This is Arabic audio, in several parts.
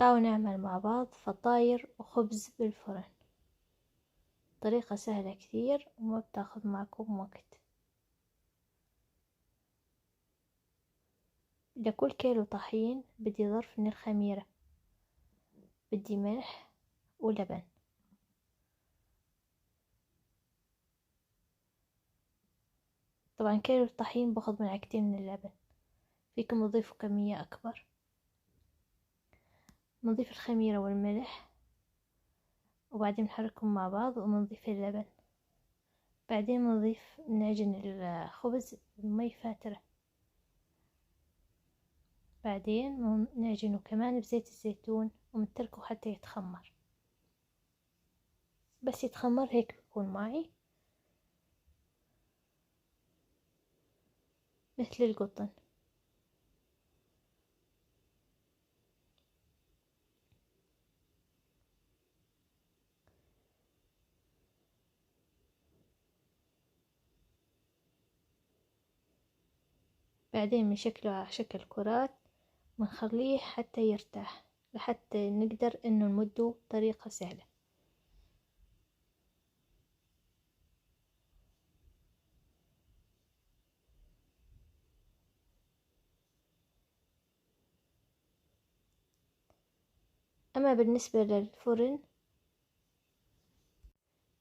تعالوا نعمل مع بعض فطاير وخبز بالفرن. طريقة سهلة كثير وما بتاخذ معكم وقت. لكل كيلو طحين بدي ظرف من الخميرة، بدي ملح ولبن. طبعا كيلو الطحين باخذ ملعقتين من اللبن، فيكم تضيفوا كمية أكبر. نضيف الخميرة والملح وبعدين نحركهم مع بعض ونضيف اللبن. بعدين نضيف نعجن الخبز بمي فاترة، بعدين نعجنه كمان بزيت الزيتون ونتركه حتى يتخمر. بس يتخمر هيك بيكون معي مثل القطن. بعدين بنشكله على شكل كرات ونخليه حتى يرتاح لحتى نقدر انه نمده بطريقة سهلة. اما بالنسبة للفرن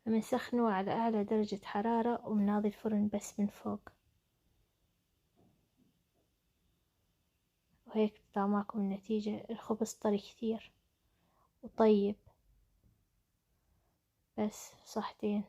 فبنسخنه على اعلى درجة حرارة وبناضي الفرن بس من فوق، وهيك بتطلع معكم النتيجة. الخبز طري كثير وطيب. بس صحتين.